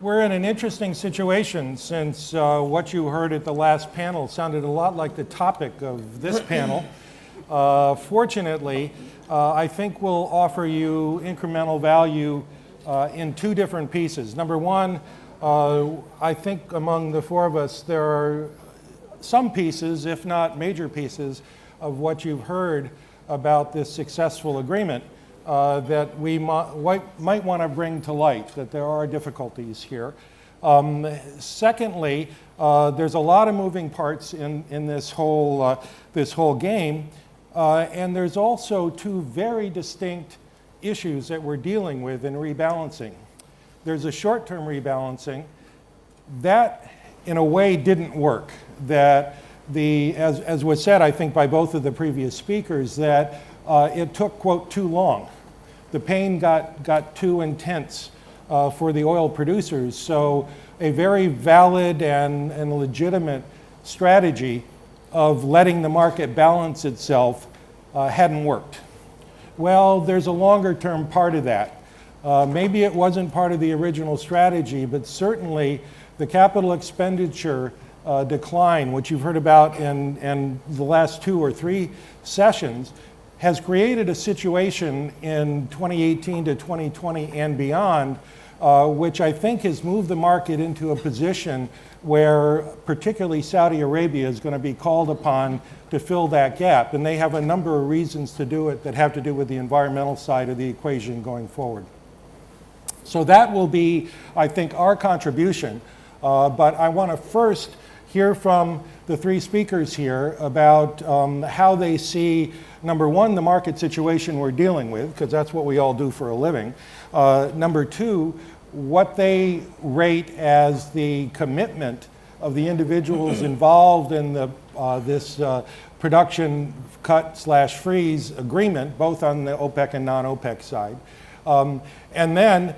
We're in an interesting situation since what you heard at the last panel sounded a lot like the topic of this panel. Fortunately, I think we'll offer you incremental value in two different pieces. Number one, I think among the four of us, there are some pieces, if not major pieces, of what you've heard about this successful agreement that we might want to bring to light, that there are difficulties here. Secondly, there's a lot of moving parts in this whole game, and there's also two very distinct issues that we're dealing with in rebalancing. There's a short-term rebalancing that, in a way, didn't work. That as was said, I think, by both of the previous speakers, that it took, quote, too long. The pain got too intense for the oil producers. So a very valid and legitimate strategy of letting the market balance itself hadn't worked. Well, there's a longer term part of that. Maybe it wasn't part of the original strategy, but certainly the capital expenditure decline, which you've heard about in the last 2 or 3 sessions, has created a situation in 2018 to 2020 and beyond, which I think has moved the market into a position where particularly Saudi Arabia is going to be called upon to fill that gap. And they have a number of reasons to do it that have to do with the environmental side of the equation going forward. So that will be, I think, our contribution. But I want to first hear from the 3 speakers here about how they see, number one, the market situation we're dealing with, because that's what we all do for a living. Number 2, what they rate as the commitment of the individuals involved in this production cut/freeze agreement, both on the OPEC and non-OPEC side. And then,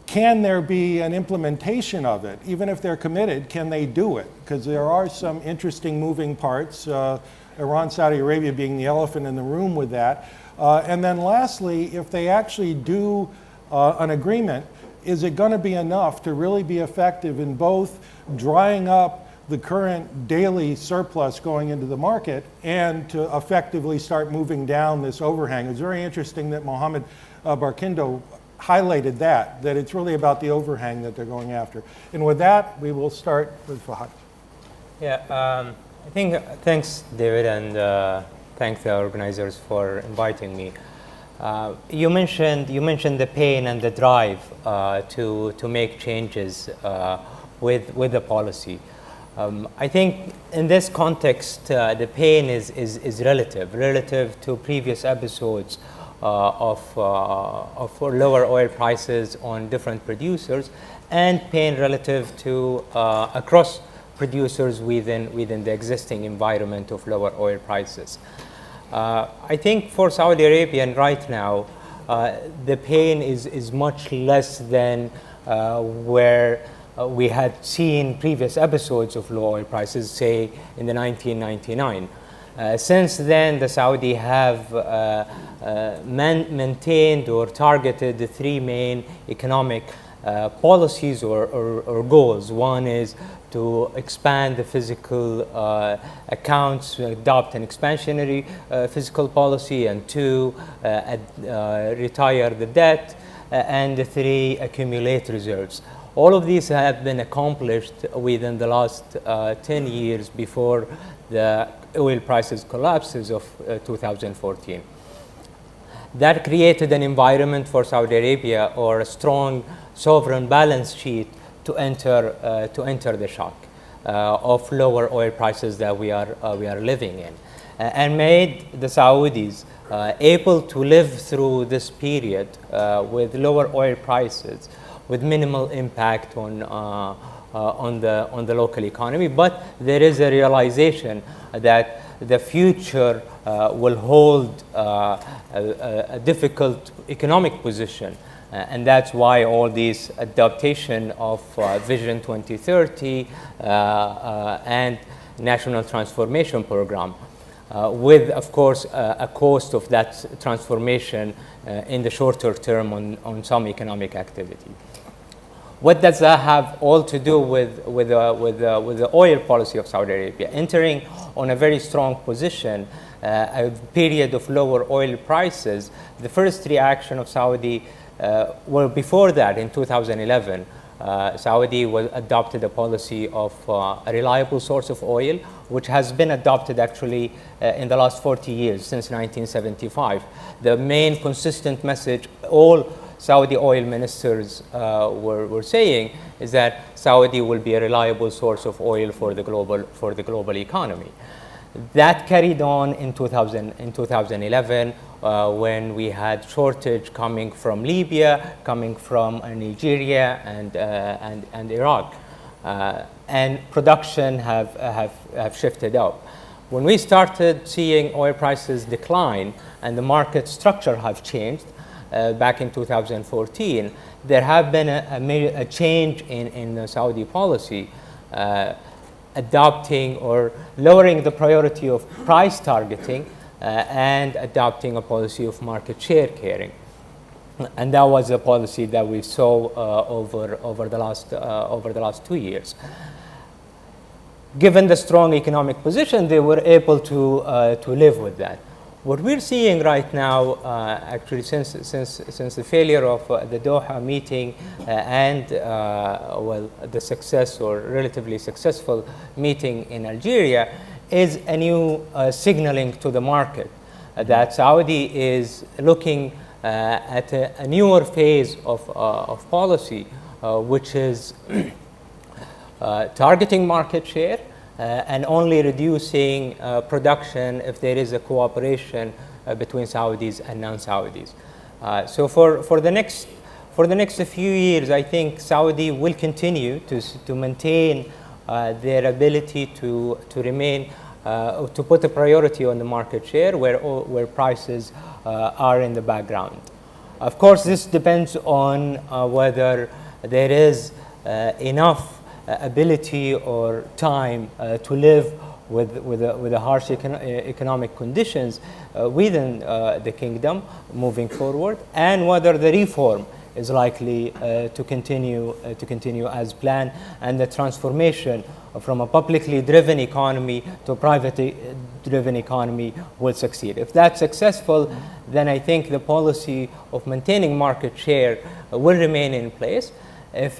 can there be an implementation of it? Even if they're committed, can they do it? Because there are some interesting moving parts, Iran, Saudi Arabia being the elephant in the room with that. And then lastly, if they actually do an agreement, is it going to be enough to really be effective in both drying up the current daily surplus going into the market and to effectively start moving down this overhang? It's very interesting that Mohammed Barkindo highlighted that it's really about the overhang that they're going after. And with that, we will start with Fahad. Yeah, I think, thanks, David, and thank the organizers for inviting me. You mentioned the pain and the drive to make changes with the policy. I think in this context, the pain is relative to previous episodes of lower oil prices on different producers, and pain relative to across producers within the existing environment of lower oil prices. I think for Saudi Arabia right now, the pain is much less than where we had seen previous episodes of low oil prices, say in the 1999. Since then, the Saudi have maintained or targeted the 3 main economic policies or goals. One is to expand the physical accounts, adopt an expansionary fiscal policy, and 2, retire the debt, and 3, accumulate reserves. All of these have been accomplished within the last 10 years before the oil prices collapses of 2014. That created an environment for Saudi Arabia, or a strong sovereign balance sheet, to enter the shock of lower oil prices that we are living in, and made the Saudis able to live through this period with lower oil prices, with minimal impact on the local economy. But there is a realization that the future will hold a difficult economic position. And that's why all these adaptation of Vision 2030 and National Transformation Program, with, of course, a cost of that transformation in the shorter term on some economic activity. What does that have all to do with the oil policy of Saudi Arabia? Entering on a very strong position, a period of lower oil prices, the first reaction of Saudi, well, before that, in 2011, Saudi adopted a policy of a reliable source of oil, which has been adopted actually in the last 40 years, since 1975. The main consistent message all Saudi oil ministers were saying is that Saudi will be a reliable source of oil for the global economy. That carried on in 2011 when we had shortage coming from Libya, coming from Nigeria and Iraq, and production have shifted up. When we started seeing oil prices decline and the market structure have changed back in 2014, there have been a change in the Saudi policy, adopting or lowering the priority of price targeting and adopting a policy of market share carrying. And that was a policy that we saw over the last 2 years. Given the strong economic position, they were able to live with that. What we're seeing right now, actually, since the failure of the Doha meeting and well, the success or relatively successful meeting in Algeria, is a new signaling to the market that Saudi is looking at a newer phase of policy, which is targeting market share and only reducing production if there is a cooperation between Saudis and non-Saudis. So for the next few years, I think Saudi will continue to maintain their ability to remain to put a priority on the market share where prices are in the background. Of course, this depends on whether there is enough ability or time to live with the harsh economic conditions within the kingdom moving forward, and whether the reform is likely to continue as planned, and the transformation from a publicly driven economy to a privately driven economy will succeed. If that's successful, then I think the policy of maintaining market share will remain in place. If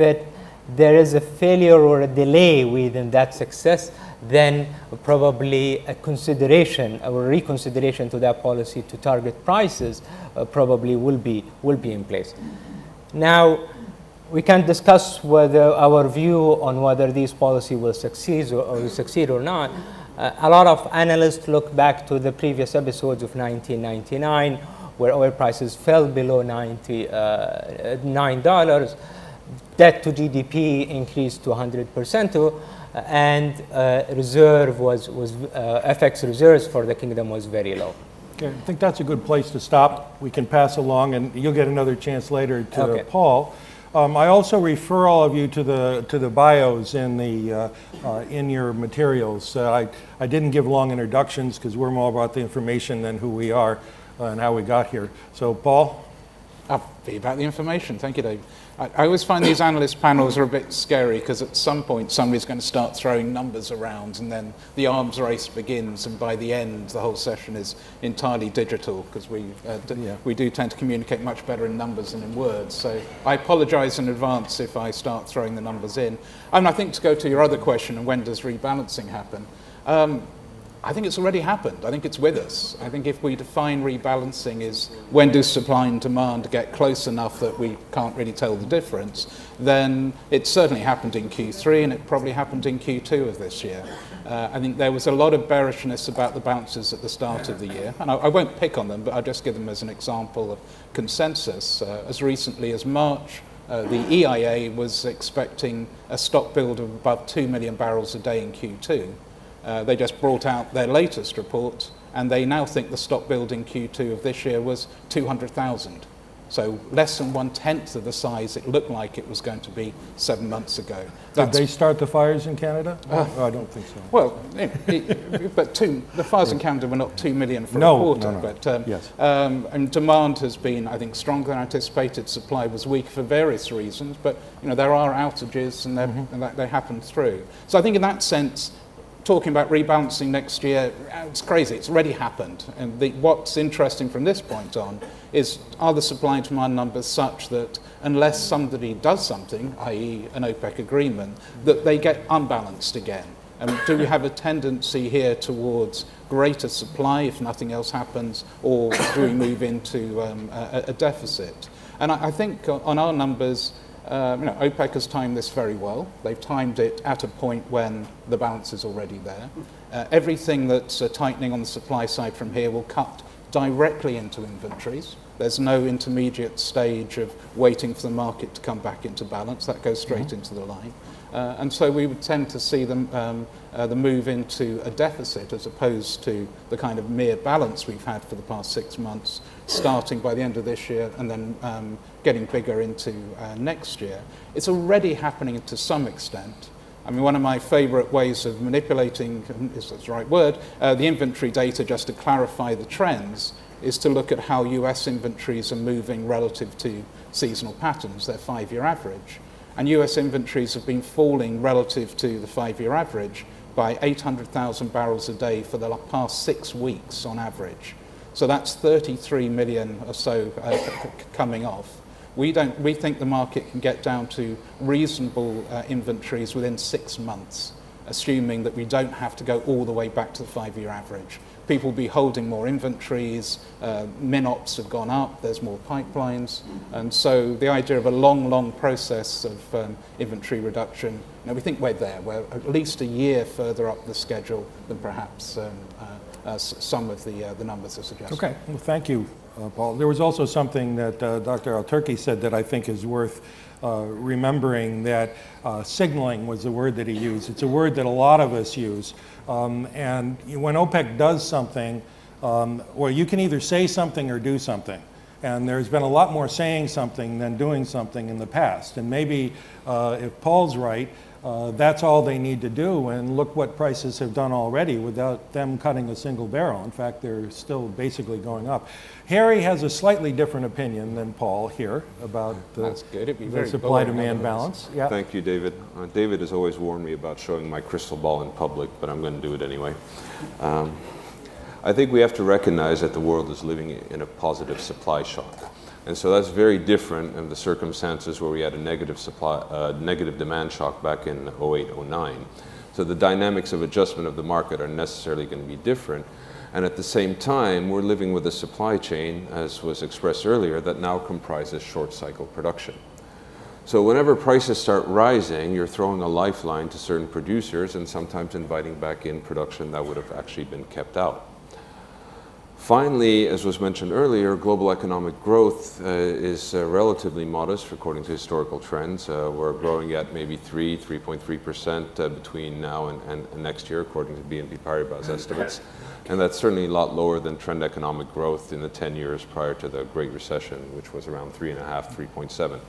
there is a failure or a delay within that success, then probably a consideration or reconsideration to that policy to target prices probably will be in place. Now, we can discuss whether our view on whether these policy will succeed or not. A lot of analysts look back to the previous episodes of 1999, where oil prices fell below $99. Debt to GDP increased to 100%, and FX reserves for the kingdom was very low. Okay, I think that's a good place to stop. We can pass along, and you'll get another chance later to Okay. Paul. I also refer all of you to the bios in your materials. I didn't give long introductions because we're more about the information than who we are and how we got here. So, Paul? I'll be about the information. Thank you, Dave. I always find these analyst panels are a bit scary because at some point somebody's going to start throwing numbers around, and then the arms race begins, and by the end the whole session is entirely digital because we do tend to communicate much better in numbers than in words. So I apologize in advance if I start throwing the numbers in. I think to go to your other question, and when does rebalancing happen? I think it's already happened. I think it's with us. I think if we define rebalancing as when do supply and demand get close enough that we can't really tell the difference, then it certainly happened in Q3, and it probably happened in Q2 of this year. I think there was a lot of bearishness about the bounces at the start of the year, and I won't pick on them, but I'll just give them as an example of consensus. As recently as March, the EIA was expecting a stock build of above 2 million barrels a day in Q2. They just brought out their latest report, and they now think the stock build in Q2 of this year was 200,000. So less than 1/10 of the size it looked like it was going to be 7 months ago. Did they start the fires in Canada? I don't think so. Well, but the fires in Canada were not 2 million for a quarter. No. But Yes. And demand has been, I think, stronger than anticipated. Supply was weak for various reasons, but there are outages and they happen through. So I think in that sense, talking about rebalancing next year, it's crazy. It's already happened. And what's interesting from this point on is, are the supply and demand numbers such that unless somebody does something, i.e. an OPEC agreement, that they get unbalanced again? And do we have a tendency here towards greater supply if nothing else happens, or do we move into a deficit? And I think on our numbers, OPEC has timed this very well. They've timed it at a point when the balance is already there. Everything that's tightening on the supply side from here will cut directly into inventories. There's no intermediate stage of waiting for the market to come back into balance. That goes straight into the line. And so we would tend to see the move into a deficit as opposed to the kind of mere balance we've had for the past 6 months, starting by the end of this year and then getting bigger into next year. It's already happening to some extent. I mean, one of my favorite ways of manipulating, is that the right word, the inventory data, just to clarify the trends, is to look at how US inventories are moving relative to seasonal patterns, their 5-year average. And US inventories have been falling relative to the 5-year average by 800,000 barrels a day for the past 6 weeks on average. So that's 33 million or so coming off. We think the market can get down to reasonable inventories within 6 months, assuming that we don't have to go all the way back to the 5-year average. People will be holding more inventories, min-ops have gone up, there's more pipelines, and so the idea of a long process of inventory reduction, we think we're there. We're at least a year further up the schedule than perhaps some of the numbers are suggesting. Okay, well, thank you, Paul. There was also something that Dr. Alturki said that I think is worth remembering, that signaling was the word that he used. It's a word that a lot of us use. And when OPEC does something, well, you can either say something or do something. And there's been a lot more saying something than doing something in the past. And maybe if Paul's right, that's all they need to do. And look what prices have done already without them cutting a single barrel. In fact, they're still basically going up. Harry has a slightly different opinion than Paul here about the supply-demand balance. Yeah. Thank you, David. David has always warned me about showing my crystal ball in public, but I'm going to do it anyway. I think we have to recognize that the world is living in a positive supply shock. And so that's very different in the circumstances where we had a negative demand shock back in 08, 09. So the dynamics of adjustment of the market are necessarily going to be different. And at the same time, we're living with a supply chain, as was expressed earlier, that now comprises short cycle production. So whenever prices start rising, you're throwing a lifeline to certain producers and sometimes inviting back in production that would have actually been kept out. Finally, as was mentioned earlier, global economic growth is relatively modest according to historical trends. We're growing at maybe 3.3% between now and next year, according to BNP Paribas estimates. And that's certainly a lot lower than trend economic growth in the 10 years prior to the Great Recession, which was around 3.5, 3.7.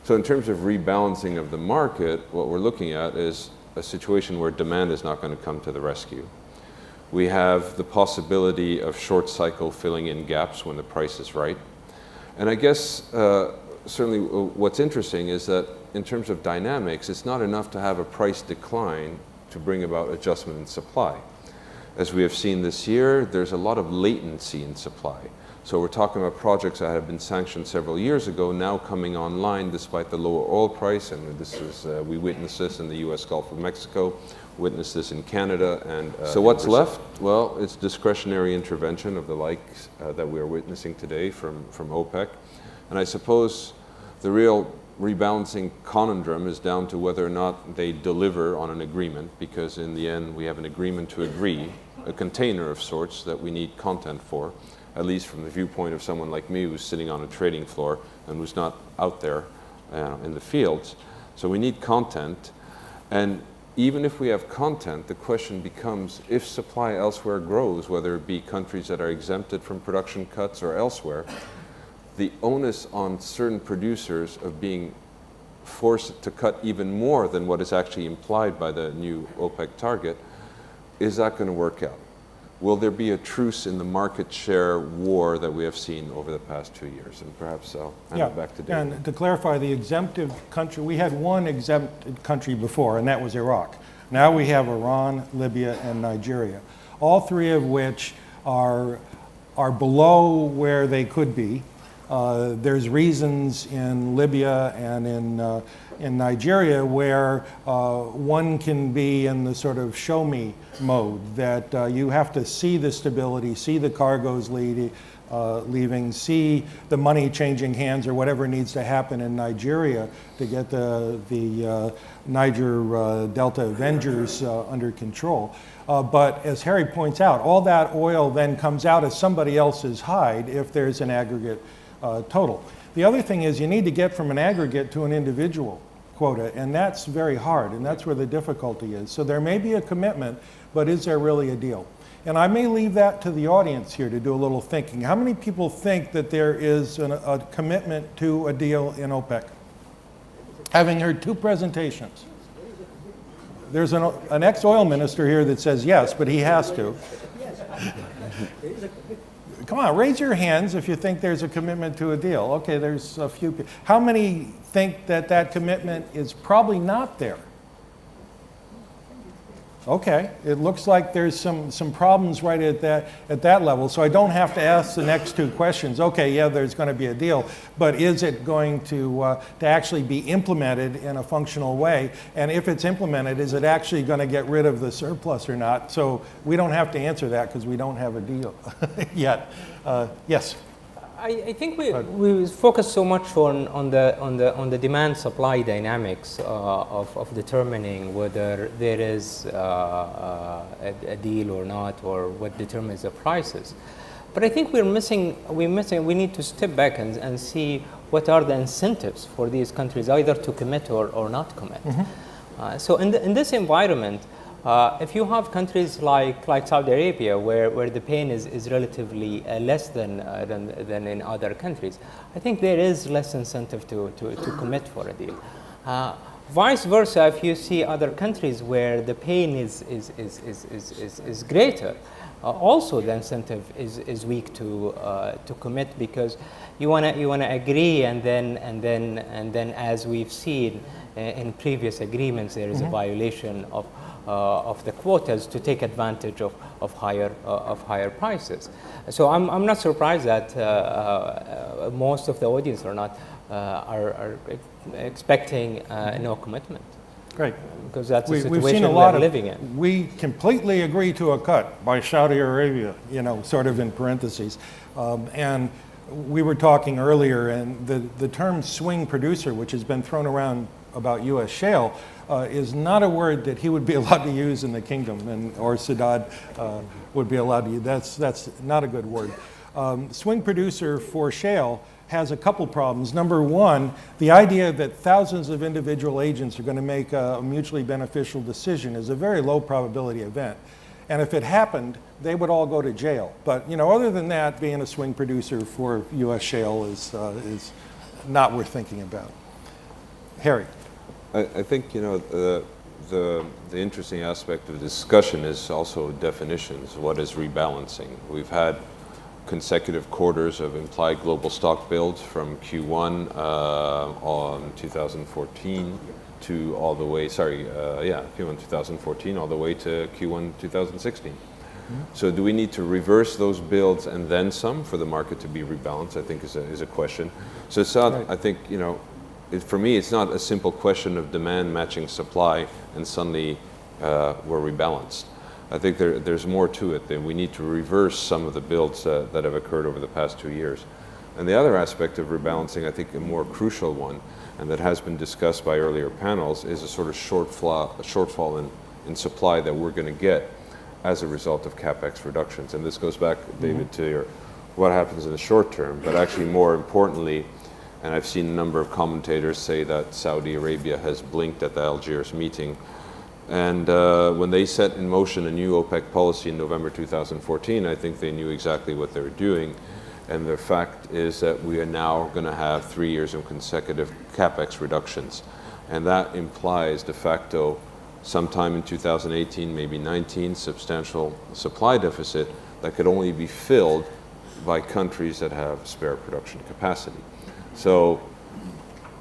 So in terms of rebalancing of the market, what we're looking at is a situation where demand is not going to come to the rescue. We have the possibility of short cycle filling in gaps when the price is right. And I guess certainly what's interesting is that in terms of dynamics, it's not enough to have a price decline to bring about adjustment in supply. As we have seen this year, there's a lot of latency in supply. So we're talking about projects that have been sanctioned several years ago now coming online despite the lower oil price, and this is we witnessed this in the US Gulf of Mexico, witnessed this in Canada, and so what's left? Well, it's discretionary intervention of the likes that we are witnessing today from OPEC. And I suppose the real rebalancing conundrum is down to whether or not they deliver on an agreement, because in the end we have an agreement to agree, a container of sorts that we need content for, at least from the viewpoint of someone like me who's sitting on a trading floor and who's not out there in the fields. So we need content, and even if we have content, the question becomes, if supply elsewhere grows, whether it be countries that are exempted from production cuts or elsewhere, the onus on certain producers of being forced to cut even more than what is actually implied by the new OPEC target, is that going to work out? Will there be a truce in the market share war that we have seen over the past 2 years? And perhaps I'll hand it back to David. And to clarify, the exemptive country, we had one exempted country before, and that was Iraq. Now we have Iran, Libya, and Nigeria, all three of which are below where they could be. There's reasons in Libya and in Nigeria where one can be in the sort of show me mode, that you have to see the stability, see the cargoes leaving, see the money changing hands or whatever needs to happen in Nigeria to get the Niger Delta Avengers under control. But as Harry points out, all that oil then comes out as somebody else's hide if there's an aggregate total. The other thing is you need to get from an aggregate to an individual quota, and that's very hard, and that's where the difficulty is. So there may be a commitment, but is there really a deal? And I may leave that to the audience here to do a little thinking. How many people think that there is a commitment to a deal in OPEC? Having heard two presentations. There's an ex-oil minister here that says yes, but he has to. Come on, raise your hands if you think there's a commitment to a deal. Okay, there's a few people. How many think that that commitment is probably not there? Okay, it looks like there's some problems right at that level, so I don't have to ask the next two questions. Okay, yeah, there's going to be a deal, but is it going to actually be implemented in a functional way? And if it's implemented, is it actually going to get rid of the surplus or not? So we don't have to answer that because we don't have a deal yet. Yes. I think we focus so much on the demand supply dynamics of determining whether there is a deal or not, or what determines the prices. But I think we need to step back and see what are the incentives for these countries either to commit or not commit. Mm-hmm. So in this environment, if you have countries like Saudi Arabia, where the pain is relatively less than in other countries, I think there is less incentive to commit for a deal. Vice versa, if you see other countries where the pain is greater, also the incentive is weak to commit, because you wanna agree, and then as we've seen in previous agreements, there is a violation of the quotas to take advantage of higher prices. So I'm not surprised that most of the audience are expecting no commitment. Great. Because that's the We've situation seen a lot we're living in. We completely agree to a cut by Saudi Arabia, sort of in parentheses. And we were talking earlier, and the term swing producer, which has been thrown around about U.S. shale, is not a word that he would be allowed to use in the kingdom, or Sadat would be allowed to use. That's not a good word. Swing producer for shale has a couple problems. Number one, the idea that thousands of individual agents are going to make a mutually beneficial decision is a very low probability event. And if it happened, they would all go to jail. But other than that, being a swing producer for U.S. shale is not worth thinking about. Harry. I think the interesting aspect of the discussion is also definitions. What is rebalancing? We've had consecutive quarters of implied global stock builds from Q1 on 2014 to all the way. Q1 2014 all the way to Q1 2016. Mm-hmm. So do we need to reverse those builds and then some for the market to be rebalanced? I think is a question. So it's not. Right. I think for me, it's not a simple question of demand matching supply and suddenly we're rebalanced. I think there's more to it, that we need to reverse some of the builds that have occurred over the past 2 years. And the other aspect of rebalancing, I think a more crucial one, and that has been discussed by earlier panels, is a sort of shortfall in supply that we're going to get as a result of CapEx reductions. And this goes back, David, to what happens in the short term, but actually more importantly, and I've seen a number of commentators say that Saudi Arabia has blinked at the Algiers meeting. And when they set in motion a new OPEC policy in November 2014, I think they knew exactly what they were doing. And the fact is that we are now going to have 3 years of consecutive capex reductions. And that implies de facto sometime in 2018, maybe 19, substantial supply deficit that could only be filled by countries that have spare production capacity. So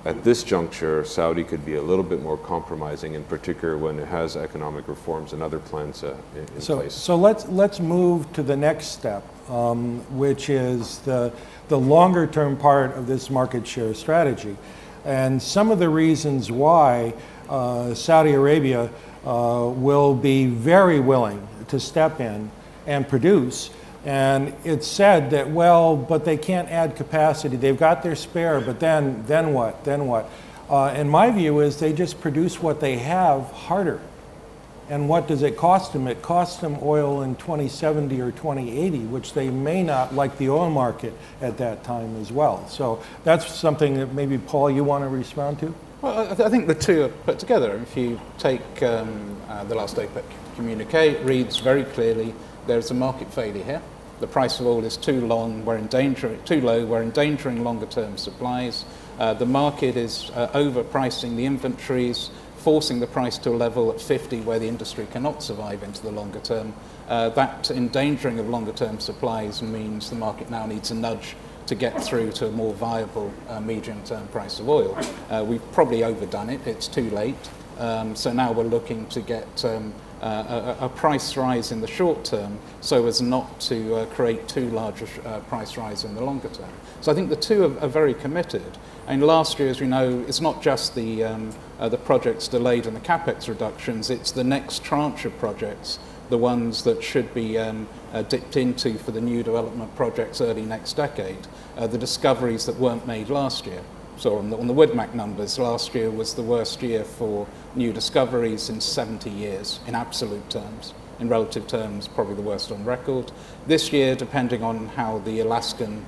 at this juncture, Saudi could be a little bit more compromising, in particular when it has economic reforms and other plans in place. So let's move to the next step, which is the longer term part of this market share strategy. And some of the reasons why Saudi Arabia will be very willing to step in and produce. And it's said that, well, but they can't add capacity. They've got their spare, but then what? Then what? And my view is they just produce what they have harder. And what does it cost them? It costs them oil in 2070 or 2080, which they may not like the oil market at that time as well. So that's something that maybe, Paul, you want to respond to? Well, I think the two are put together. If you take the last OPEC communique, it reads very clearly there's a market failure here. The price of oil is too low, we're endangering longer term supplies. The market is overpricing the inventories, forcing the price to a level at 50 where the industry cannot survive into the longer term. That endangering of longer term supplies means the market now needs a nudge to get through to a more viable medium-term price of oil. We've probably overdone it, it's too late. So now we're looking to get a price rise in the short term so as not to create too large a price rise in the longer term. So I think the two are very committed. And last year, as we know, it's not just the projects delayed and the capex reductions, it's the next tranche of projects, the ones that should be dipped into for the new development projects early next decade, the discoveries that weren't made last year. So on the WoodMac numbers, last year was the worst year for new discoveries in 70 years in absolute terms. In relative terms, probably the worst on record. This year, depending on how the Alaskan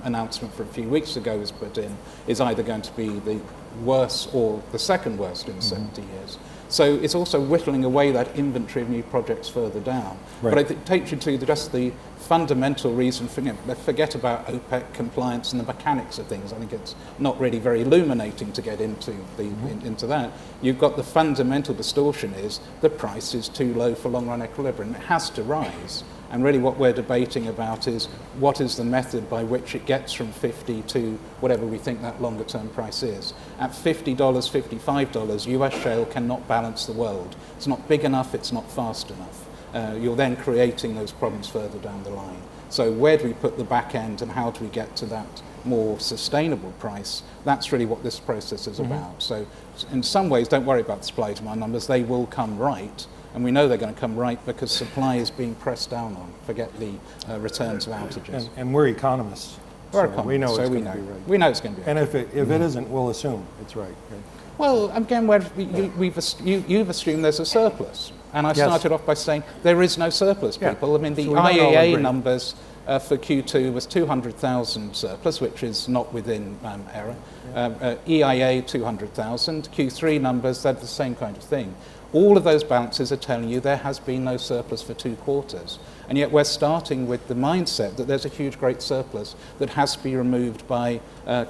announcement for a few weeks ago is put in, is either going to be the worst or the second worst in 70 years. So it's also whittling away that inventory of new projects further down. Right. But it takes you to just the fundamental reason for, forget about OPEC compliance and the mechanics of things. I think it's not really very illuminating to get into into that. You've got the fundamental distortion is the price is too low for long run equilibrium. It has to rise. And really what we're debating about is what is the method by which it gets from 50 to whatever we think that longer term price is. At $50, $55, US shale cannot balance the world. It's not big enough, it's not fast enough. You're then creating those problems further down the line. So where do we put the back end and how do we get to that more sustainable price? That's really what this process is about. So in some ways, don't worry about the supply demand numbers, they will come right. And we know they're going to come right because supply is being pressed down on. Forget the returns of outages. And we're economists. We're so economists, we know so it's we going know. to be right. We know it's going to be And right. if it isn't, we'll assume it's right. Well, again, you've assumed there's a surplus. And I Yes. started off by saying there is no surplus, Yeah. people. I mean, the So we don't all IEA agree. numbers for Q2 was 200,000 surplus, which is not within error. EIA 200,000. Q3 numbers, they're the same kind of thing. All of those balances are telling you there has been no surplus for 2 quarters. And yet we're starting with the mindset that there's a huge, great surplus that has to be removed by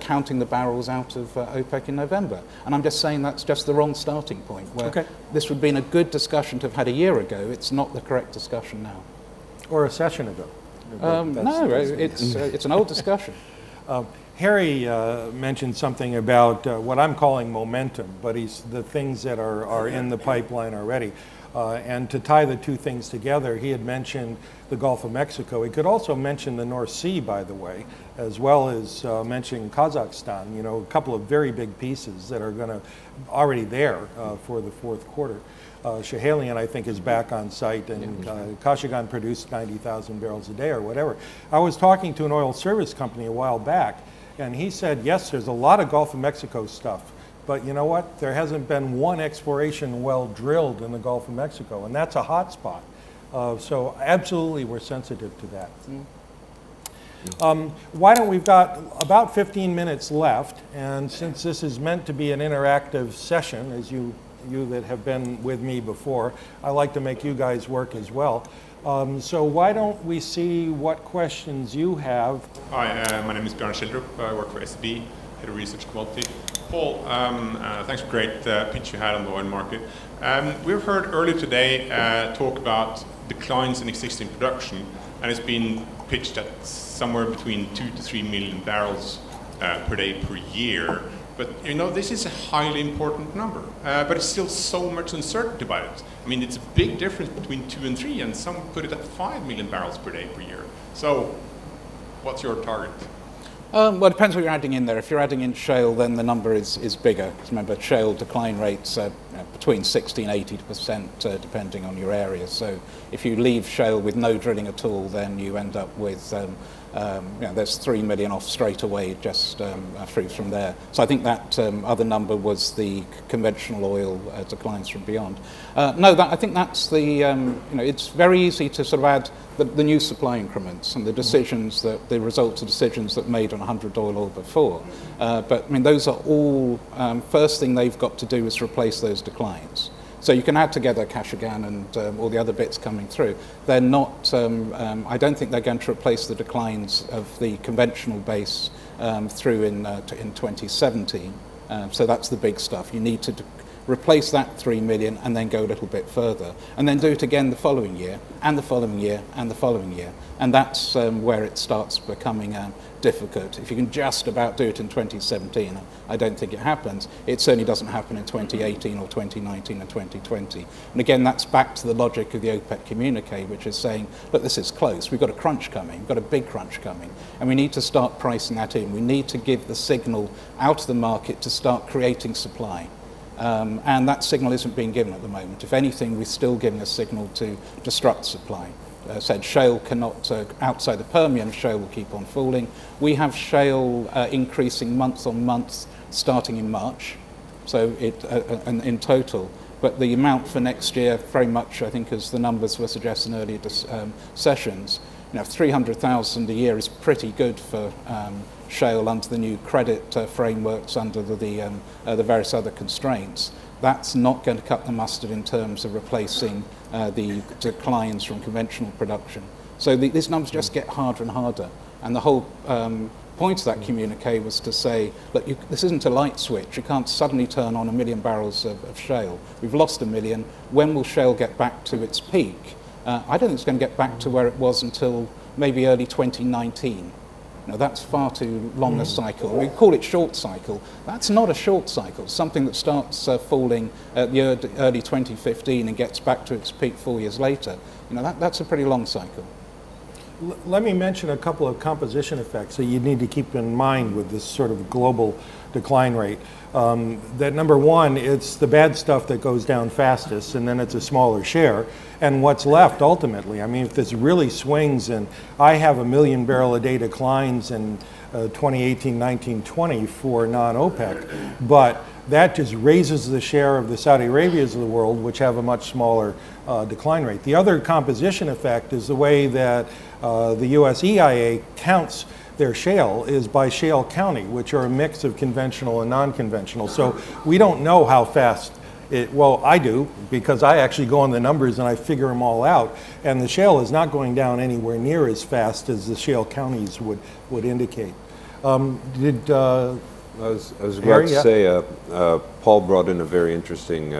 counting the barrels out of OPEC in November. And I'm just saying that's just the wrong starting point. Where Okay. this would have been a good discussion to have had a year ago. It's not the correct discussion now. Or a session ago. It's an old discussion. Harry mentioned something about what I'm calling momentum, but the things that are in the pipeline already. And to tie the two things together, he had mentioned the Gulf of Mexico. He could also mention the North Sea, by the way, as well as mentioning Kazakhstan, you know, a couple of very big pieces that are going to already there for the fourth quarter. Schiehallion, I think, is back on site, and Kashagan produced 90,000 barrels a day or whatever. I was talking to an oil service company a while back, and he said, yes, there's a lot of Gulf of Mexico stuff, but you know what? There hasn't been one exploration well drilled in the Gulf of Mexico, and that's a hot spot. So absolutely, we're sensitive to that. Why don't we've got about 15 minutes left, and since this is meant to be an interactive session, as you you that have been with me before. I like to make you guys work as well. So why don't we see what questions you have? Hi, my name is Björn Schildrup. I work for SEB, Head of Research Commodity. Paul, thanks for a great pitch you had on the oil market. We've heard earlier today talk about declines in existing production, and it's been pitched at somewhere between 2 to 3 million barrels per day per year. But you know, this is a highly important number, but it's still so much uncertainty about it. I mean, it's a big difference between 2 and 3, and some put it at 5 million barrels per day per year. So, what's your target? Well, it depends what you're adding in there. If you're adding in shale, then the number is bigger. Remember, shale decline rates are between 60 and 80%, depending on your area. So if you leave shale with no drilling at all, then you end up with, there's 3 million off straight away just through from there. So I think that other number was the conventional oil declines from beyond. I think that's the, it's very easy to sort of add the new supply increments and the decisions the results of decisions that made on $100 oil before. But I mean, those are all, first thing they've got to do is replace those declines. So you can add together Kashagan and all the other bits coming through. They're not, I don't think they're going to replace the declines of the conventional base through in 2017. So that's the big stuff. You need to replace that 3 million and then go a little bit further. And then do it again the following year, and the following year, and the following year. And that's where it starts becoming difficult. If you can just about do it in 2017, I don't think it happens. It certainly doesn't happen in 2018 or 2019 or 2020. And again, that's back to the logic of the OPEC communique, which is saying, look, this is close. We've got a crunch coming. We've got a big crunch coming. And we need to start pricing that in. We need to give the signal out to the market to start creating supply. And that signal isn't being given at the moment. If anything, we're still giving a signal to disrupt supply. Said shale cannot, outside the Permian, shale will keep on falling. We have shale increasing month on month starting in March, so in total. But the amount for next year, very much, I think, as the numbers were suggested in earlier sessions, 300,000 a year is pretty good for shale under the new credit frameworks, under the various other constraints. That's not going to cut the mustard in terms of replacing the declines from conventional production. So these numbers just get harder and harder. And the whole point of that communique was to say, look, this isn't a light switch. You can't suddenly turn on 1 million barrels of shale. We've lost 1 million. When will shale get back to its peak? I don't think it's going to get back to where it was until maybe early 2019. Now, that's far too long a cycle. We call it short cycle. That's not a short cycle. Something that starts falling at the early 2015 and gets back to its peak 4 years later. That's a pretty long cycle. Let me mention a couple of composition effects that you need to keep in mind with this sort of global decline rate. That number one, it's the bad stuff that goes down fastest, and then it's a smaller share. And what's left ultimately, I mean, if this really swings, and I have 1 million barrel a day declines in 2018, 19, 20 for non-OPEC, but that just raises the share of the Saudi Arabias of the world, which have a much smaller decline rate. The other composition effect is the way that the US EIA counts their shale is by shale county, which are a mix of conventional and non-conventional. So we don't know how fast well, I do, because I actually go on the numbers and I figure them all out. And the shale is not going down anywhere near as fast as the shale counties would indicate. I was about to say, Paul brought in a very interesting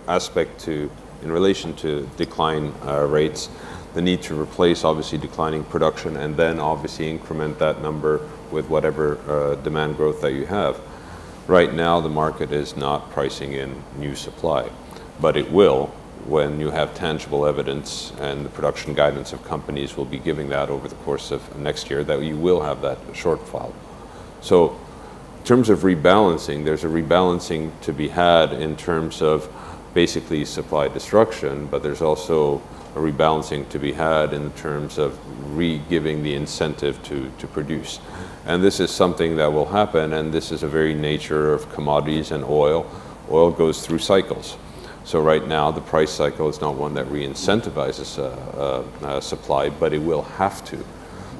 aspect in relation to decline rates, the need to replace obviously declining production and then obviously increment that number with whatever demand growth that you have. Right now, the market is not pricing in new supply, but it will when you have tangible evidence, and the production guidance of companies will be giving that over the course of next year, that you will have that shortfall. So in terms of rebalancing, there's a rebalancing to be had in terms of basically supply destruction, but there's also a rebalancing to be had in terms of re-giving the incentive to produce. And this is something that will happen, and this is a very nature of commodities and oil. Oil goes through cycles. So right now, the price cycle is not one that re-incentivizes supply, but it will have to.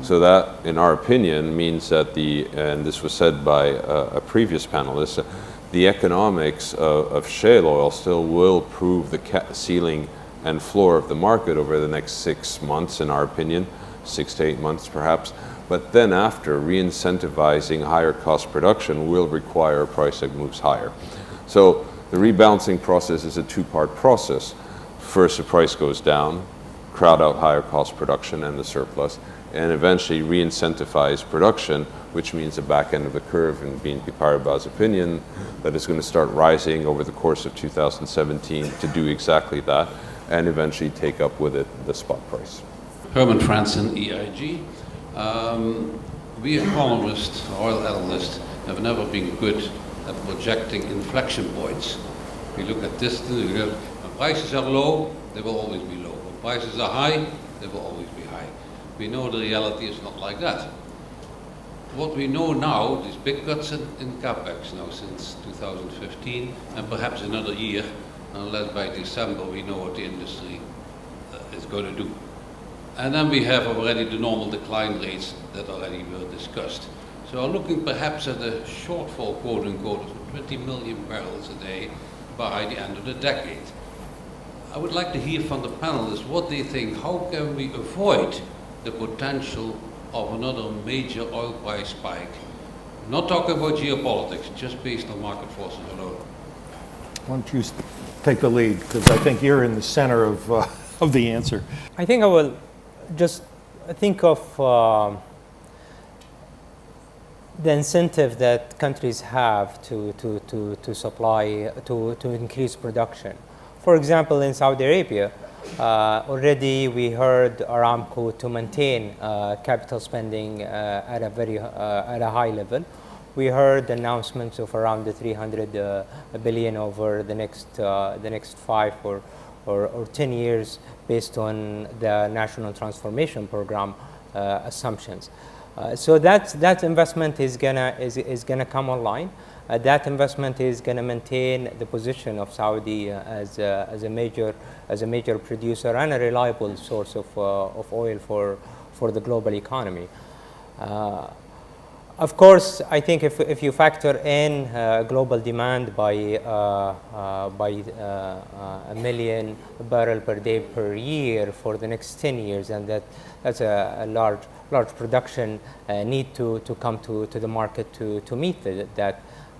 So that, in our opinion, means that and this was said by a previous panelist, the economics of shale oil still will prove the ceiling and floor of the market over the next 6 months, in our opinion, 6 to 8 months perhaps. But then after, re-incentivizing higher cost production will require a price that moves higher. So the rebalancing process is a two-part process. First, the price goes down, crowd out higher cost production and the surplus, and eventually re-incentivize production, which means the back end of the curve, in BNP Paribas' opinion, that is going to start rising over the course of 2017 to do exactly that, and eventually take up with it the spot price. Herman Franzen, EIG. We economists, oil analysts, have never been good at projecting inflection points. We look at distance, when prices are low, they will always be low. When prices are high, they will always be high. We know the reality is not like that. What we know now, these big cuts in capex now since 2015, and perhaps another year, unless by December we know what the industry is going to do. And then we have already the normal decline rates that already were discussed. So looking perhaps at a shortfall, quote unquote, of 20 million barrels a day by the end of the decade. I would like to hear from the panelists what they think, how can we avoid the potential of another major oil price spike? Not talking about geopolitics, just based on market forces alone. Why don't you take the lead, because I think you're in the center of the answer. I think I will just think of the incentive that countries have to supply, to increase production. For example, in Saudi Arabia, already we heard Aramco to maintain capital spending at a high level. We heard announcements of around the 300 billion over the next 5 or 10 years based on the National Transformation Program assumptions. So that investment is gonna come online. That investment is going to maintain the position of Saudi as a major producer and a reliable source of oil for the global economy. Of course, I think if you factor in global demand by 1 million barrel per day per year for the next 10 years, and that's a large production need to come to the market to meet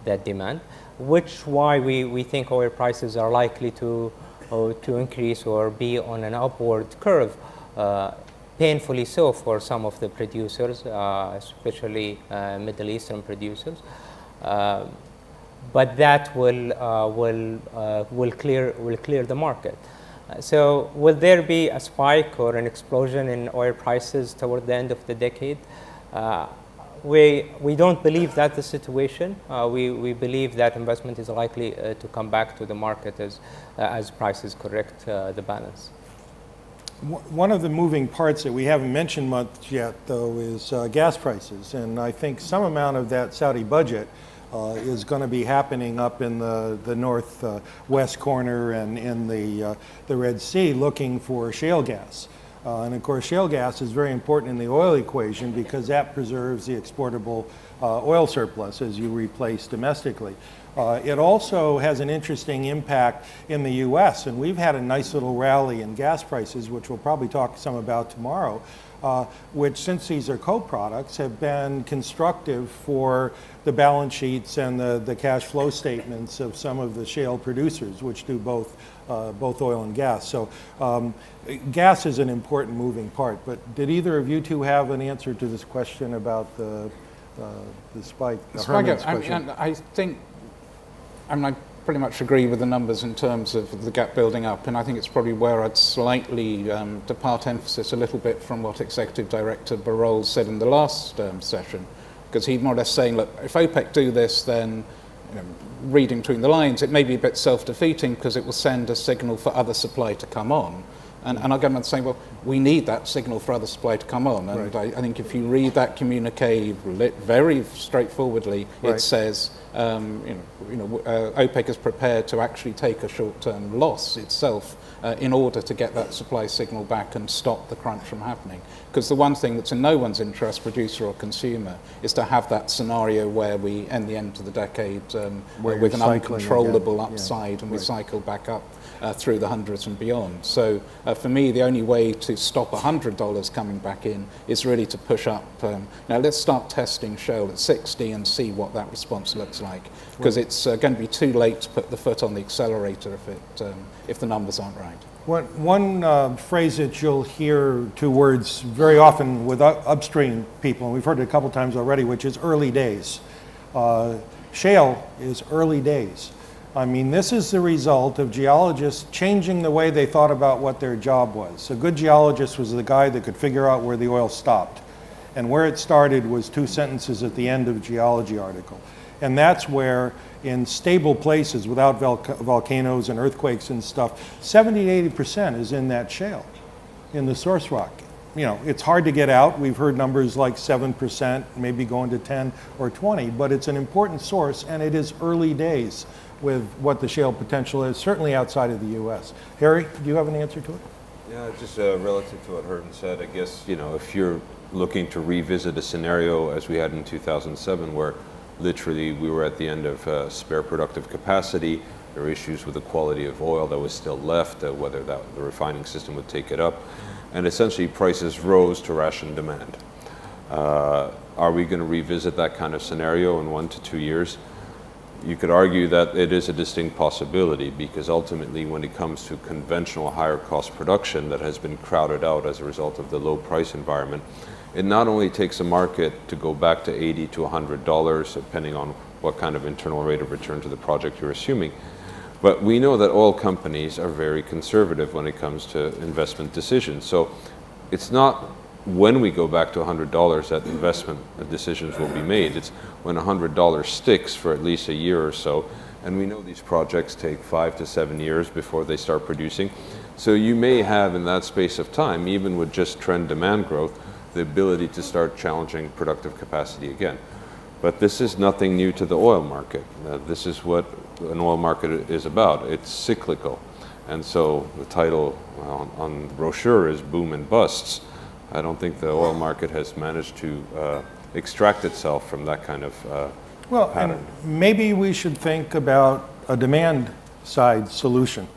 that demand, which why we think oil prices are likely to increase or be on an upward curve, painfully so for some of the producers, especially Middle Eastern producers. But that will clear the market. So will there be a spike or an explosion in oil prices toward the end of the decade? We don't believe that's the situation. We believe that investment is likely to come back to the market as prices correct the balance. One of the moving parts that we haven't mentioned much yet, though, is gas prices. And I think some amount of that Saudi budget is going to be happening up in the northwest corner and in the Red Sea, looking for shale gas. And of course, shale gas is very important in the oil equation because that preserves the exportable oil surplus as you replace domestically. It also has an interesting impact in the U.S., and we've had a nice little rally in gas prices, which we'll probably talk some about tomorrow, which, since these are co-products, have been constructive for the balance sheets and the cash flow statements of some of the shale producers, which do both oil and gas. So gas is an important moving part. But did either of you two have an answer to this question about the spike? I pretty much agree with the numbers in terms of the gap building up, and I think it's probably where I'd slightly depart emphasis a little bit from what Executive Director Barol said in the last session, because he's more or less saying, look, if OPEC do this, then, reading between the lines, it may be a bit self-defeating because it will send a signal for other supply to come on. And our government's saying, well, we need that signal for other supply to come on. And I think if you read that communique very straightforwardly, it says, OPEC is prepared to actually take a short-term loss itself in order to get that supply signal back and stop the crunch from happening. Because the one thing that's in no one's interest, producer or consumer, is to have that scenario where we end the end of the decade with an uncontrollable upside and we cycle back up through the hundreds and beyond. So for me, the only way to stop $100 coming back in is really to push up. Now let's start testing shale at 60 and see what that response looks like. Because it's going to be too late to put the foot on the accelerator if the numbers aren't right. One phrase that you'll hear, two words very often with upstream people, and we've heard it a couple times already, which is early days. Shale is early days. I mean, this is the result of geologists changing the way they thought about what their job was. A good geologist was the guy that could figure out where the oil stopped. And where it started was 2 sentences at the end of a geology article. And that's where, in stable places without volcanoes and earthquakes and stuff, 70 to 80% is in that shale, in the source rock. You know, it's hard to get out. We've heard numbers like 7%, maybe going to 10 or 20, but it's an important source, and it is early days with what the shale potential is, certainly outside of the U.S. Harry, do you have an answer to it? Yeah, just relative to what Herman said, I guess, if you're looking to revisit a scenario as we had in 2007, where literally we were at the end of spare productive capacity, there were issues with the quality of oil that was still left, whether the refining system would take it up, and essentially prices rose to ration demand. Are we going to revisit that kind of scenario in 1 to 2 years? You could argue that it is a distinct possibility, because ultimately when it comes to conventional higher cost production that has been crowded out as a result of the low price environment, it not only takes a market to go back to $80 to $100, depending on what kind of internal rate of return to the project you're assuming, but we know that oil companies are very conservative when it comes to investment decisions. So it's not when we go back to $100 that investment decisions will be made. It's when $100 sticks for at least a year or so. And we know these projects take 5 to 7 years before they start producing. So you may have in that space of time, even with just trend demand growth, the ability to start challenging productive capacity again. But this is nothing new to the oil market. This is what an oil market is about. It's cyclical. And so the title on the brochure is Boom and Busts. I don't think the oil market has managed to extract itself from that kind of pattern. And maybe we should think about a demand side solution.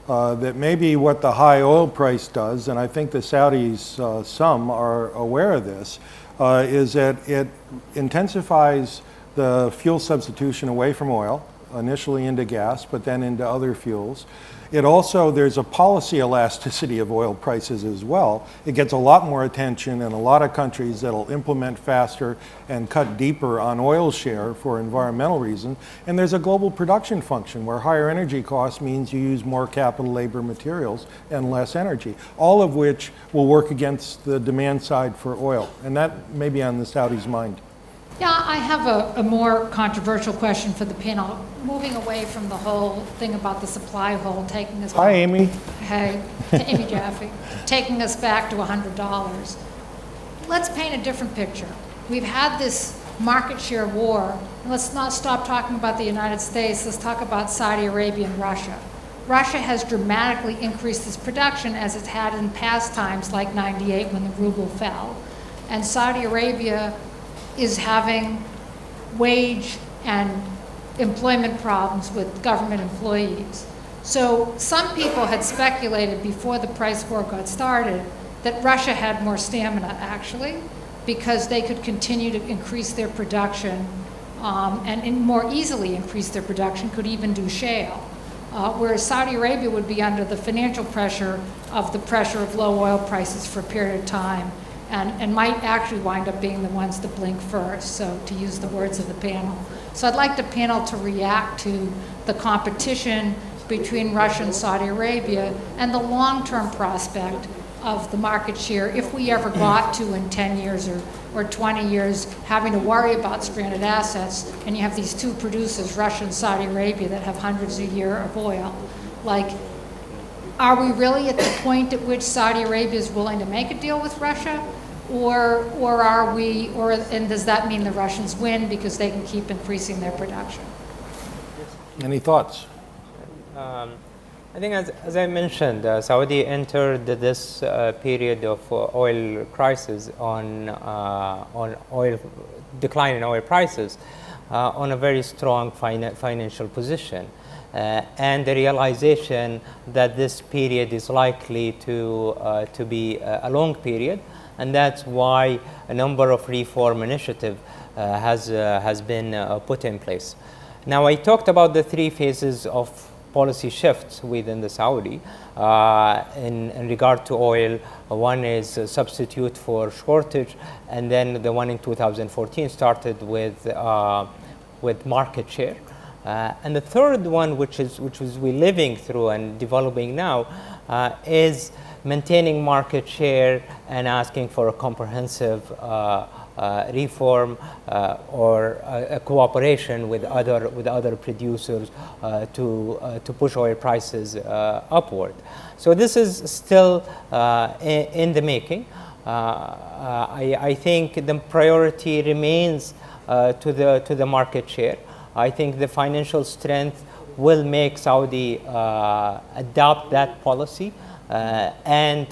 That maybe what the high oil price does, and I think the Saudis, some are aware of this, is that it intensifies the fuel substitution away from oil, initially into gas, but then into other fuels. It also, there's a policy elasticity of oil prices as well. It gets a lot more attention in a lot of countries that'll implement faster and cut deeper on oil share for environmental reasons. And there's a global production function where higher energy costs means you use more capital, labor, materials, and less energy, all of which will work against the demand side for oil. And that may be on the Saudis' mind. Yeah, I have a more controversial question for the panel. Moving away from the whole thing about the supply hole, taking us. Hi, Amy. Hey, Amy Jaffe, taking us back to $100. Let's paint a different picture. We've had this market share war. Let's not stop talking about the United States. Let's talk about Saudi Arabia and Russia. Russia has dramatically increased its production as it's had in past times, like '98 when the ruble fell. And Saudi Arabia is having wage and employment problems with government employees. So some people had speculated before the price war got started that Russia had more stamina, actually, because they could continue to increase their production and more easily increase their production, could even do shale. Whereas Saudi Arabia would be under the financial pressure of low oil prices for a period of time, and might actually wind up being the ones to blink first, so to use the words of the panel. So I'd like the panel to react to the competition between Russia and Saudi Arabia and the long-term prospect of the market share if we ever got to, in 10 years or 20 years, having to worry about stranded assets, and you have these two producers, Russia and Saudi Arabia, that have hundreds a year of oil. Like, are we really at the point at which Saudi Arabia is willing to make a deal with Russia? Or are we, and does that mean the Russians win because they can keep increasing their production? Any thoughts? I think, as I mentioned, Saudi entered this period of oil crisis on oil decline in oil prices on a very strong financial position, and the realization that this period is likely to be a long period, and that's why a number of reform initiatives has been put in place. Now, I talked about the three phases of policy shifts within the Saudi in regard to oil. One is a substitute for shortage, and then the one in 2014 started with market share. And the third one, which is we're living through and developing now, is maintaining market share and asking for a comprehensive reform or a cooperation with other producers to push oil prices upward. So this is still in the making. I think the priority remains to the market share. I think the financial strength will make Saudi adopt that policy and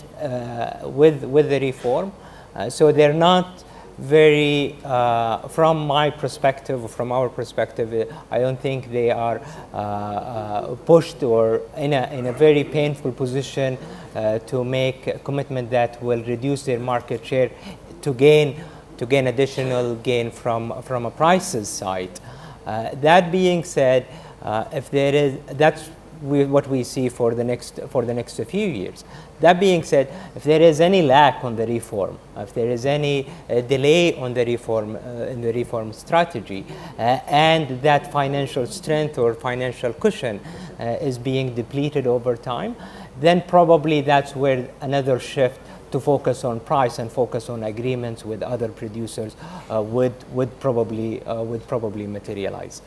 with the reform. So they're not very, from my perspective, from our perspective, I don't think they are pushed or in a very painful position to make a commitment that will reduce their market share to gain additional gain from a prices side. That being said, if there is, that's what we see for the next few years. That being said, if there is any lack on the reform, if there is any delay on the reform in the reform strategy, and that financial strength or financial cushion is being depleted over time, then probably that's where another shift to focus on price and focus on agreements with other producers would probably materialize.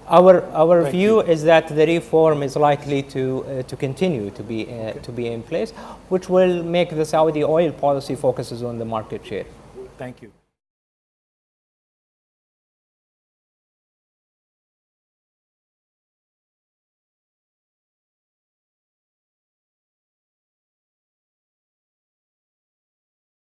Our view is that the reform is likely to continue to be in place, which will make the Saudi oil policy focuses on the market share. Thank you.